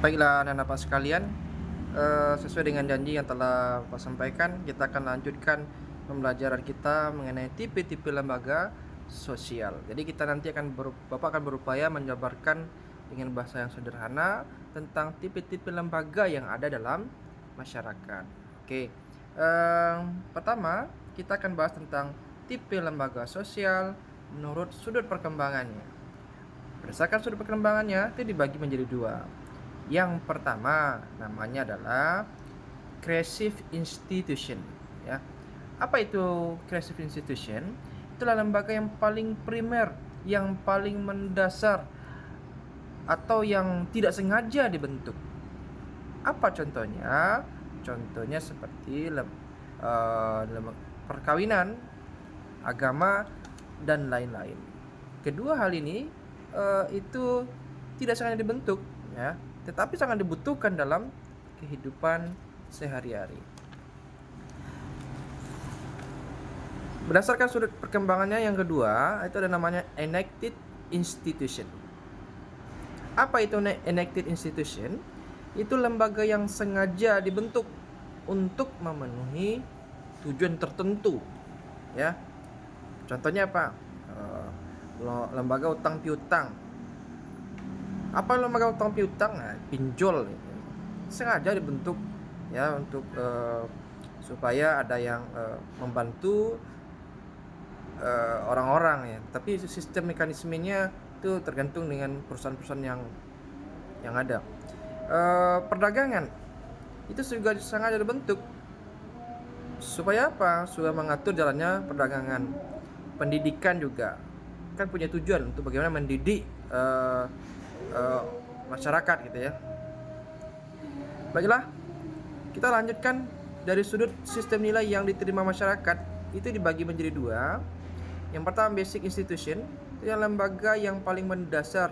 Baiklah anak-anak Pak sekalian, sesuai dengan janji yang telah Pak sampaikan, kita akan lanjutkan pembelajaran kita mengenai tipe-tipe lembaga sosial. Jadi kita nanti Bapak akan berupaya menjabarkan dengan bahasa yang sederhana tentang tipe-tipe lembaga yang ada dalam masyarakat. Oke, pertama kita akan bahas tentang tipe lembaga sosial menurut sudut perkembangannya. Berdasarkan sudut perkembangannya itu dibagi menjadi dua. Yang pertama namanya adalah creative institution, ya. Apa itu creative institution? Itulah lembaga yang paling primer, yang paling mendasar atau yang tidak sengaja dibentuk. Apa contohnya? Contohnya seperti perkawinan, agama, dan lain-lain. Kedua hal ini itu tidak sengaja dibentuk, ya, tetapi sangat dibutuhkan dalam kehidupan sehari-hari. Berdasarkan sudut perkembangannya yang kedua, itu ada namanya enacted institution. Apa itu enacted institution? Itu lembaga yang sengaja dibentuk untuk memenuhi tujuan tertentu, ya. Contohnya apa? Lembaga utang piutang. Apa lembaga utang piutang? Nah, pinjol, sengaja dibentuk, ya, untuk supaya ada yang membantu orang-orang, ya. Tapi sistem mekanismenya itu tergantung dengan perusahaan-perusahaan yang ada. Perdagangan itu juga sengaja dibentuk supaya apa? Supaya mengatur jalannya perdagangan. Pendidikan juga kan punya tujuan untuk bagaimana mendidik masyarakat, gitu ya. Baiklah, kita lanjutkan dari sudut sistem nilai yang diterima masyarakat. Itu dibagi menjadi dua. Yang pertama basic institution, itu yang lembaga yang paling mendasar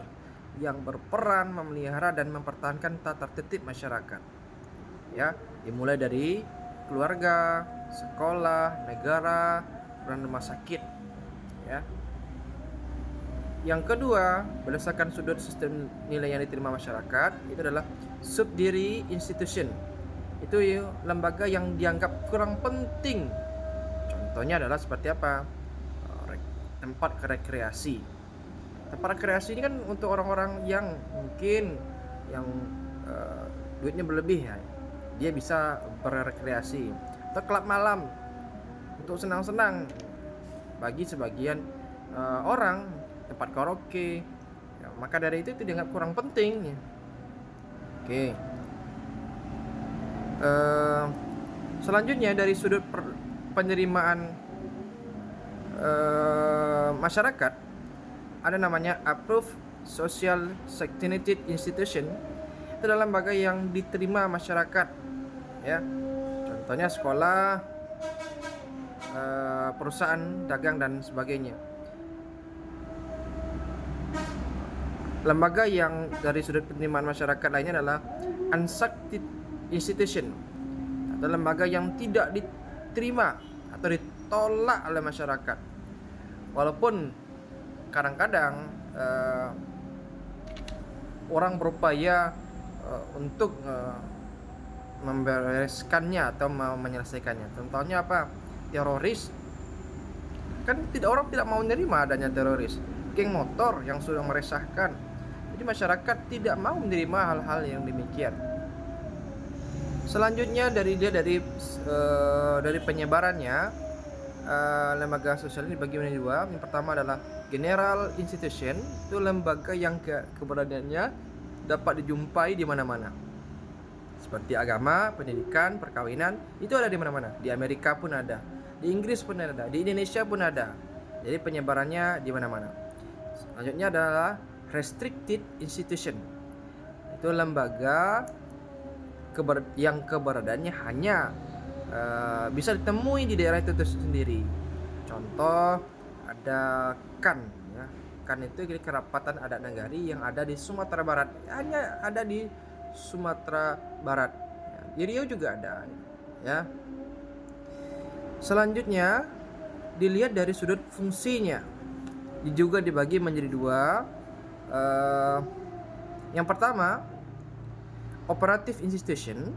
yang berperan memelihara dan mempertahankan tata tertib masyarakat, ya, dimulai dari keluarga, sekolah, negara, dan rumah sakit, ya. Yang kedua, berdasarkan sudut sistem nilai yang diterima masyarakat, itu adalah subdiri institution. Itu lembaga yang dianggap kurang penting. Contohnya adalah seperti apa? Tempat rekreasi. Tempat rekreasi ini kan untuk orang-orang yang mungkin duitnya berlebih, ya. Dia bisa berrekreasi. Atau klub malam untuk senang-senang. Bagi sebagian orang, tempat karaoke, ya, maka dari itu dianggap kurang penting, ya. Oke. Selanjutnya dari sudut penerimaan masyarakat, ada namanya approved social security institution. Itu adalah lembaga yang diterima masyarakat, ya. Contohnya sekolah, perusahaan dagang dan sebagainya. Lembaga yang dari sudut penerimaan masyarakat lainnya adalah unsucceeded institution, atau lembaga yang tidak diterima atau ditolak oleh masyarakat. Walaupun kadang-kadang orang berupaya untuk membereskannya atau menyelesaikannya. Contohnya apa? Teroris. Kan orang tidak mau menerima adanya teroris. Geng motor yang sudah meresahkan. Jadi masyarakat tidak mau menerima hal-hal yang demikian. Selanjutnya dari penyebarannya, lembaga sosial ini dibagi menjadi dua. Yang pertama adalah general institution, itu lembaga yang keberadaannya dapat dijumpai di mana-mana. Seperti agama, pendidikan, perkawinan, itu ada di mana-mana. Di Amerika pun ada, di Inggris pun ada, di Indonesia pun ada. Jadi penyebarannya di mana-mana. Selanjutnya adalah restricted institution. Itu lembaga yang keberadaannya hanya bisa ditemui di daerah itu sendiri. Contoh ada KAN, ya. KAN itu Kerapatan Adat Nagari yang ada di Sumatera Barat, hanya ada di Sumatera Barat, ya. Di Riau juga ada, ya. Selanjutnya dilihat dari sudut fungsinya, juga dibagi menjadi dua. Yang pertama Operative institution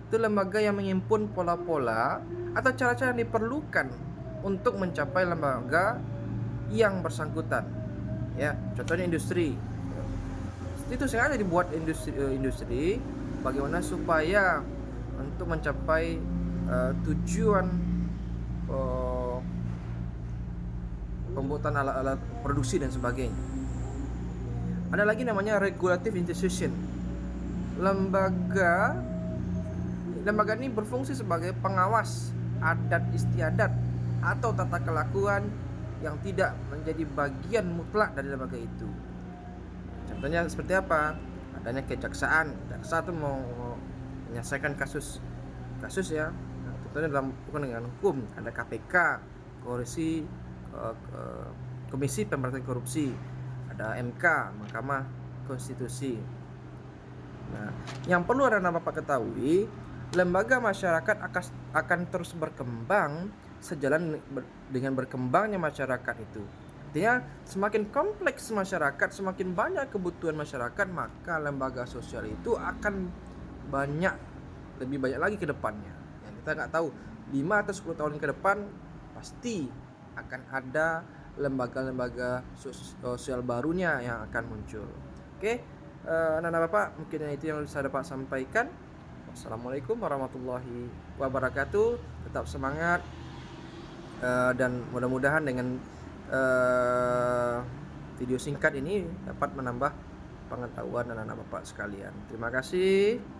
itu lembaga yang menghimpun pola-pola atau cara-cara yang diperlukan untuk mencapai lembaga yang bersangkutan. Ya, contohnya industri. Itu sengaja dibuat industri bagaimana supaya untuk mencapai tujuan pembuatan alat-alat produksi dan sebagainya. Ada lagi namanya regulative institution. Lembaga ini berfungsi sebagai pengawas adat istiadat atau tata kelakuan yang tidak menjadi bagian mutlak dari lembaga itu. Contohnya seperti apa? Adanya kejaksaan. Jaksa itu mau menyelesaikan kasus ya. Nah, contohnya dalam hubungan dengan hukum ada KPK, Komisi Pemberantasan Korupsi, ada MK, Mahkamah Konstitusi. Nah, yang perlu anda Bapak ketahui, lembaga masyarakat akan terus berkembang sejalan dengan berkembangnya masyarakat itu. Artinya semakin kompleks masyarakat, semakin banyak kebutuhan masyarakat, maka lembaga sosial itu akan lebih banyak lagi ke depannya. Yang kita nggak tahu 5 atau 10 tahun ke depan pasti akan ada lembaga-lembaga sosial barunya yang akan muncul. Oke, anak-anak Bapak, mungkin itu yang bisa dapat sampaikan. Wassalamualaikum warahmatullahi wabarakatuh. Tetap semangat dan mudah-mudahan dengan video singkat ini dapat menambah pengetahuan anak-anak Bapak sekalian. Terima kasih.